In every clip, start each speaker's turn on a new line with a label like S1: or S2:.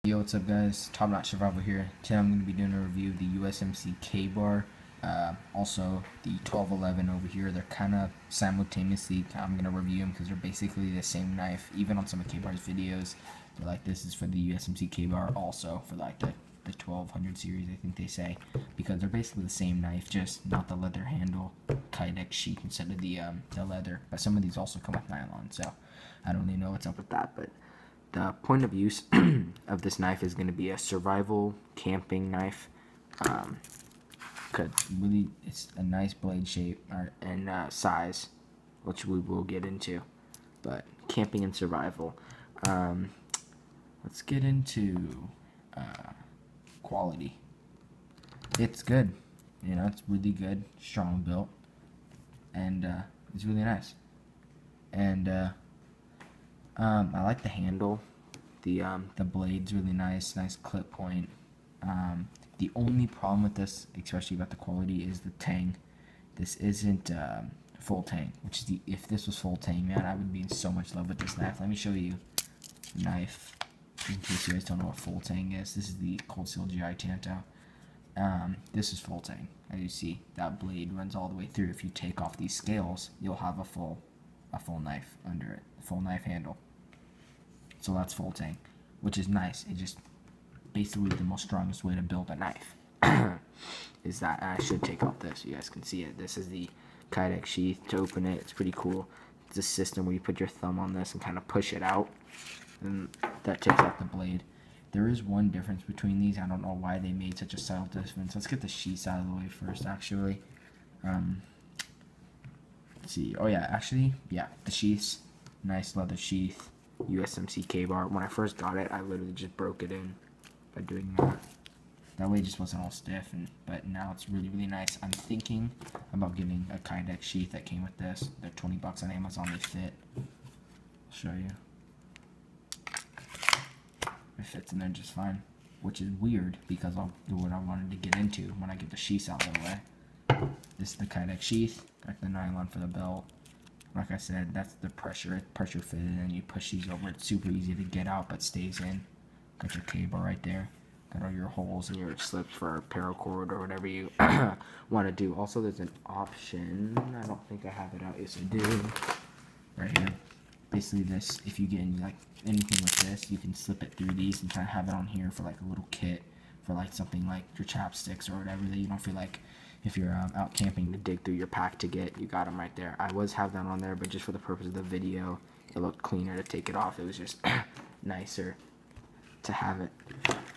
S1: Yo, what's up guys? Top Notch Survival here. Today I'm going to be doing a review of the Usmc K-Bar, also the 1211 over here. They're kind of simultaneously, I'm going to review them because they're basically the same knife. Even on some of K-Bar's videos, they're like, this is for the Usmc K-Bar, also for like the 1200 series, I think they say, because they're basically the same knife, just not the leather handle, Kydex sheath instead of the leather. But some of these also come with nylon, so I don't really know what's up with that, but the point of use of this knife is going to be a survival camping knife. Cause really, it's a nice blade shape and size, which we will get into. But camping and survival. Let's get into quality. It's good. You know, it's really good, strong built, and it's really nice. And I like the handle. The blade's really nice clip point. The only problem with this, especially about the quality, is the tang. This isn't full tang, which is if this was full tang, man, I would be in so much love with this knife. Let me show you the knife, in case you guys don't know what full tang is. This is the Cold Steel GI Tanto. This is full tang. As you see, that blade runs all the way through. If you take off these scales, you'll have a full knife under it, a full knife handle. So that's full tang, which is nice. It just basically the most strongest way to build a knife is that. I should take off this so you guys can see it. This is the Kydex sheath to open it. It's pretty cool. It's a system where you put your thumb on this and kind of push it out, and that takes out the blade. There is one difference between these. I don't know why they made such a subtle difference. Let's get the sheaths out of the way first, actually. Let's see. Oh yeah, actually, yeah, the sheaths, nice leather sheath. Usmc K-Bar. When I first got it, I literally just broke it in by doing that. That way it just wasn't all stiff, but now it's really, really nice. I'm thinking about getting a Kydex sheath that came with this. They're 20 bucks on Amazon. They fit. I'll show you. It fits in there just fine, which is weird because I'll do what I wanted to get into when I get the sheaths out of the way. This is the Kydex sheath. Got the nylon for the belt. Like I said, that's the pressure fitted in. You push these over. It's super easy to get out, but stays in. Got your K-bar right there. Got all your holes and your slips for paracord or whatever you want to do. Also, there's an option. I don't think I have it out. Yes, I do. Right here. Basically, this. If you get anything with this, you can slip it through these and kind of have it on here for like a little kit for like something like your chapsticks or whatever that you don't feel like. If you're out camping to dig through your pack to get, you got them right there. I have that on there, but just for the purpose of the video, it looked cleaner to take it off. It was just nicer to have it.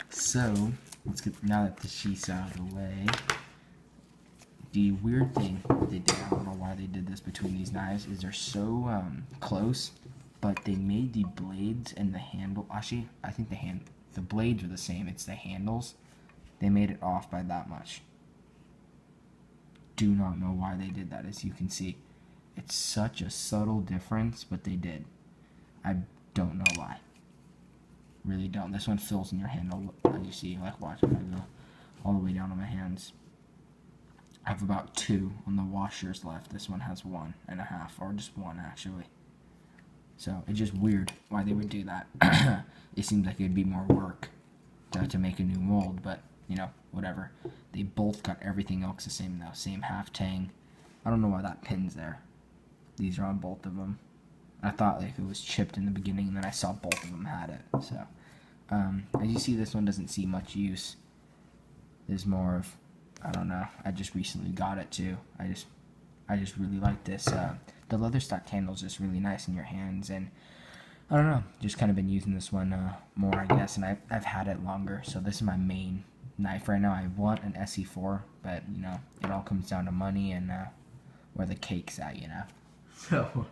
S1: So let's get, now that the sheath's out of the way, the weird thing that they did, I don't know why they did this between these knives, is they're so close, but they made the blades and the handle, actually I think the blades are the same, it's the handles, they made it off by that much. Do not know why they did that. As you can see, it's such a subtle difference, but they did. I don't know why. Really don't. This one fills in your handle, as you see. Like, watch if I go all the way down on my hands. I have about 2 on the washers left. This one has 1.5, or just 1 actually. So it's just weird why they would do that. It seems like it'd be more work to make a new mold, but you know, whatever. They both got everything else the same though. Same half tang. I don't know why that pin's there. These are on both of them. I thought like it was chipped in the beginning, and then I saw both of them had it. So, as you see, this one doesn't see much use. There's more of, I don't know. I just recently got it too. I just really like this. The leather stock handle is just really nice in your hands, and I don't know. Just kind of been using this one more, I guess, and I've had it longer. So this is my main knife right now. I want an SE4, but you know, it all comes down to money and where the cake's at, you know. So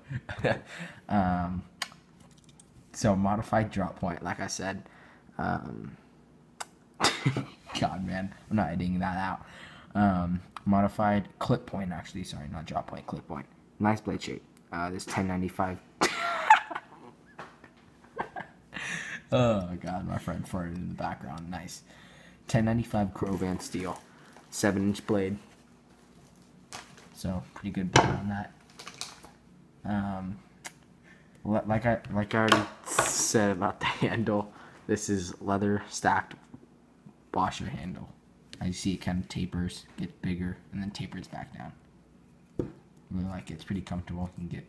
S1: so modified drop point, like I said. God, man, I'm not editing that out. Modified clip point, actually, sorry, not drop point, clip point. Nice blade shape. This 1095. Oh god, my friend farted in the background. Nice. 1095 Crovan steel, 7-inch blade. So pretty good blade on that. Like I already said about the handle, This is leather stacked washer handle. I see it kind of tapers, gets bigger, and then tapers back down. Really like it. It's pretty comfortable. You can get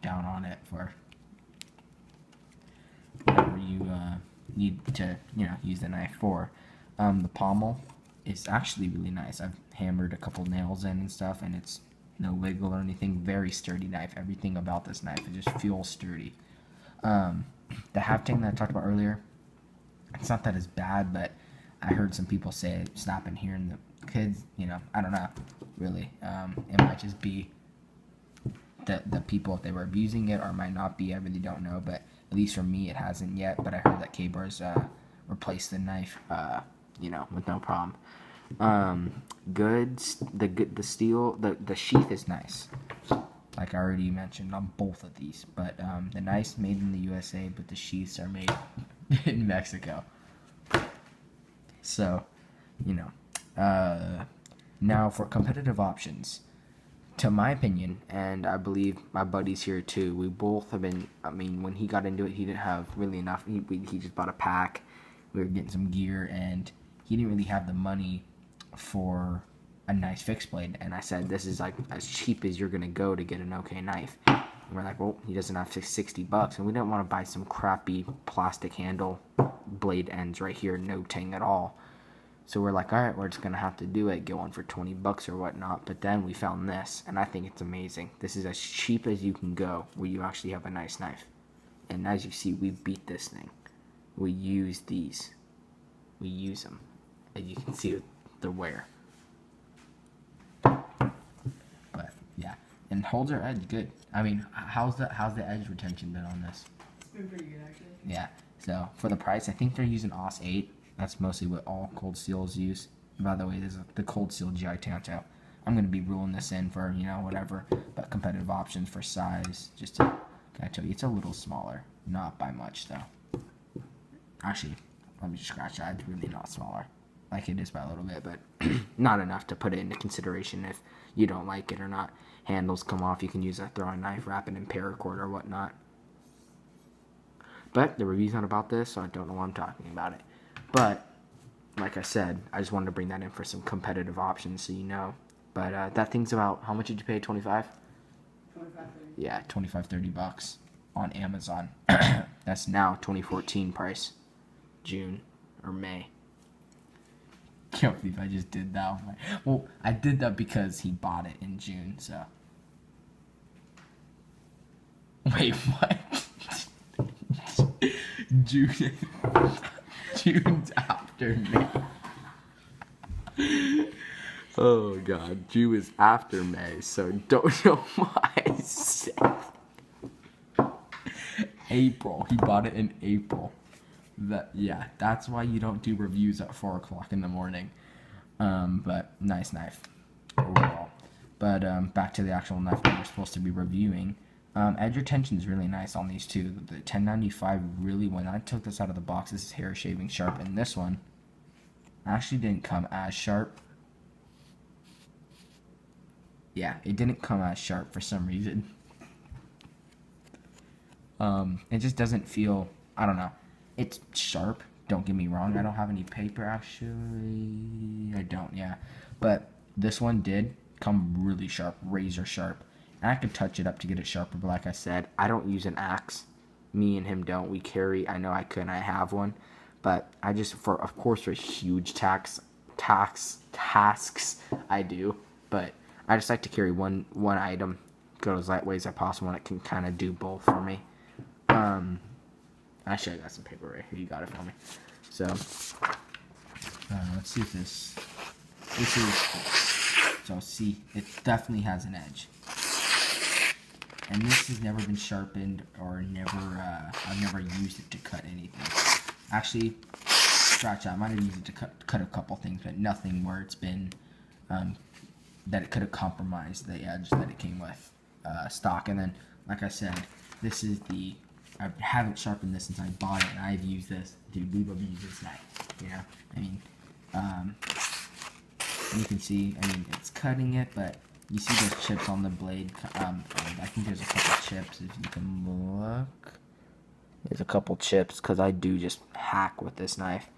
S1: down on it for whatever you need to, use the knife for. The pommel is actually really nice. I've hammered a couple nails in and stuff, and it's no wiggle or anything. Very sturdy knife. Everything about this knife, it just feels sturdy. The hafting that I talked about earlier, it's not that it's bad, but I heard some people say snapping here, and the kids, I don't know, really. It might just be the people, if they were abusing it, or it might not be. I really don't know, but at least for me, it hasn't yet. But I heard that K-Bars replaced the knife, with no problem. The steel, the sheath is nice, like I already mentioned on both of these. But the knife's made in the USA, but the sheaths are made in Mexico. So, now for competitive options, to my opinion, and I believe my buddies here too, we both have been, when he got into it, he didn't have really enough. He just bought a pack. We were getting some gear, and he didn't really have the money for a nice fixed blade. And I said, this is like as cheap as you're going to go to get an okay knife. And we're like, well, he doesn't have $60, and we didn't want to buy some crappy plastic handle blade ends right here, no tang at all. So we're like, all right, we're just gonna have to do it, get one for $20 or whatnot. But then we found this, and I think it's amazing. This is as cheap as you can go, where you actually have a nice knife. And as you see, we beat this thing. We use these. We use them, as you can see with the wear. But yeah, and holds our edge good. How's the edge retention been on this?
S2: It's been pretty good, actually.
S1: Yeah. So for the price, I think they're using OS 8. That's mostly what all cold steels use. By the way, this is the cold steel GI Tanto. I'm going to be ruling this in for, whatever, but competitive options for size. Just to, can I tell you, it's a little smaller. Not by much, though. Actually, let me just scratch that. It's really not smaller. Like it is by a little bit, but not enough to put it into consideration if you don't like it or not. Handles come off. You can use a throwing knife, wrap it in paracord or whatnot. But the review's not about this, so I don't know why I'm talking about it. But, like I said, I just wanted to bring that in for some competitive options so you know. But that thing's about, how much did you pay, 25?
S2: 25, 30.
S1: Yeah, 25, 30 bucks on Amazon. That's now 2014 price. June or May. Can't believe I just did that. Well, I did that because he bought it in June, so. Wait, what? June's after May. Oh god, June is after May, so don't know why I said April. He bought it in April. That's why you don't do reviews at 4 o'clock in the morning. But nice knife overall. But back to the actual knife that we're supposed to be reviewing. Edge retention is really nice on these two. The 1095 really, when I took this out of the box, this is hair shaving sharp, and this one actually didn't come as sharp. Yeah, it didn't come as sharp for some reason. It just doesn't feel, I don't know. It's sharp, don't get me wrong. I don't have any paper, actually. I don't, yeah. But this one did come really sharp, razor sharp. And I could touch it up to get it sharper, but like I said, I don't use an axe. Me and him don't. We carry, I know I could, and I have one. But I just, of course, for huge tasks, I do. But I just like to carry one item, go as lightweight as possible, and it can kind of do both for me. Actually, I got some paper right here. You got it for me. So, let's see if this is, so see, it definitely has an edge. And this has never been sharpened or I've never used it to cut anything. Actually, scratch that. I might have used it to cut a couple things, but nothing where it's been, that it could have compromised the edge that it came with stock. And then, like I said, this is I haven't sharpened this since I bought it, and I've used this. Dude, we love using this knife. You can see, it's cutting it, but you see those chips on the blade. I think there's a couple chips if you can look. There's a couple chips because I do just hack with this knife.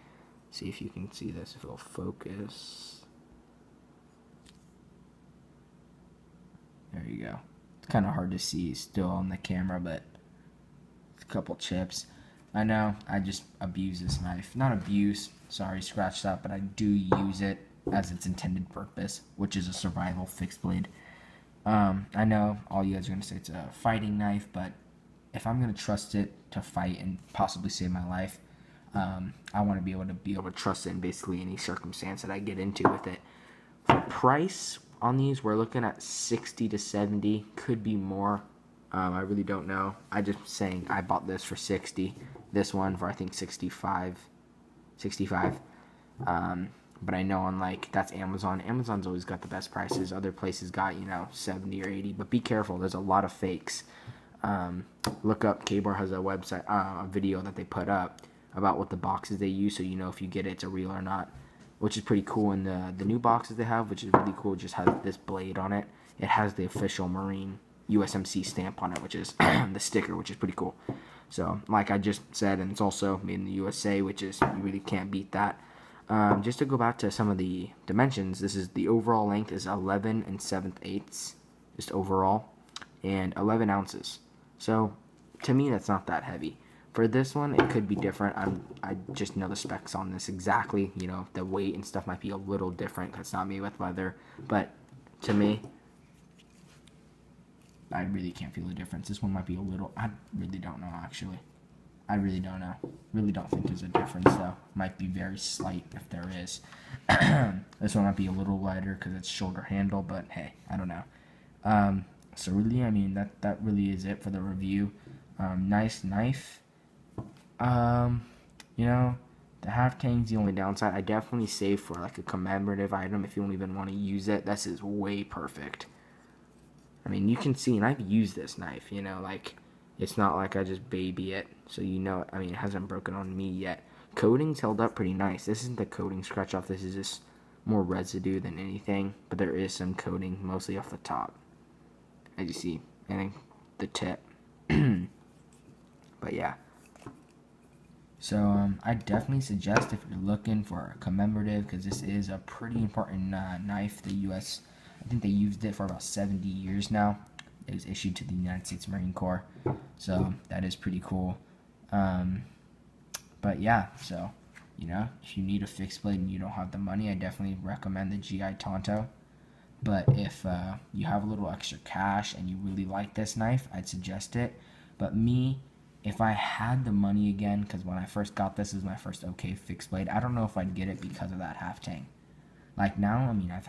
S1: See if you can see this, if it'll focus. There you go. It's kind of hard to see still on the camera, but it's a couple chips. I know, I just abuse this knife. Not abuse, sorry, scratch that, but I do use it as its intended purpose, which is a survival fixed blade. I know all you guys are going to say it's a fighting knife, but if I'm going to trust it to fight and possibly save my life, I want to be able to trust it in basically any circumstance that I get into with it. For price on these, we're looking at 60 to 70, could be more. I really don't know. I just saying I bought this for 60. This one for I think 65. But I know on like that's Amazon. Amazon's always got the best prices. Other places got 70 or 80. But be careful. There's a lot of fakes. Look up. K-Bar has a website, a video that they put up about what the boxes they use, so you know if you get it, it's a real or not. Which is pretty cool. And the new boxes they have, which is really cool, just has this blade on it. It has the official Marine Usmc stamp on it, which is the sticker, which is pretty cool. So, like I just said, and it's also made in the USA, which is, you really can't beat that. Just to go back to some of the dimensions, this is the overall length is 11 and 7/8, just overall, and 11 ounces. So, to me, that's not that heavy. For this one, it could be different. I just know the specs on this exactly. The weight and stuff might be a little different because it's not made with leather. But to me, I really can't feel the difference. This one might be a little. I really don't know, actually. I really don't know. Really don't think there's a difference, though. Might be very slight if there is. This one might be a little lighter because it's shoulder handle, but hey, I don't know. So really, I mean, that really is it for the review. Nice knife. The half tang's the only downside. I definitely save for like a commemorative item if you don't even want to use it. This is way perfect. I mean, you can see, and I've used this knife, like, it's not like I just baby it, so I mean, it hasn't broken on me yet. Coating's held up pretty nice. This isn't the coating scratch off, this is just more residue than anything, but there is some coating, mostly off the top, as you see, and then the tip. But yeah. So, I definitely suggest if you're looking for a commemorative, because this is a pretty important knife. The U.S., I think they used it for about 70 years now. It was issued to the United States Marine Corps, so that is pretty cool. But yeah, so, if you need a fixed blade and you don't have the money, I definitely recommend the GI Tonto. But if you have a little extra cash and you really like this knife, I'd suggest it. But me, if I had the money again, because when I first got this, is my first okay fixed blade, I don't know if I'd get it because of that half tang. Like now, I mean, I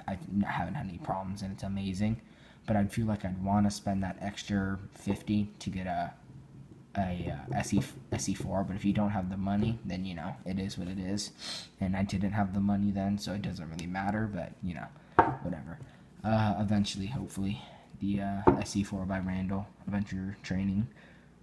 S1: haven't had any problems and it's amazing, but I'd feel like I'd want to spend that extra 50 to get a SE4, but if you don't have the money, then, it is what it is, and I didn't have the money then, so it doesn't really matter, but, whatever. Eventually, hopefully, the SE4 by Randall, Adventure Training.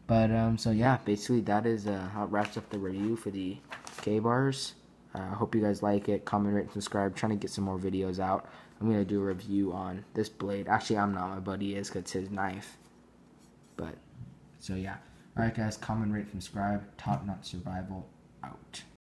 S1: But, so yeah, basically that is how it wraps up the review for the K-Bars. Hope you guys like it. Comment, rate, and subscribe. Trying to get some more videos out. I'm going to do a review on this blade. Actually, I'm not. My buddy is because it's his knife. But, so yeah. Alright guys, comment, rate, and subscribe. Top Notch Survival, out.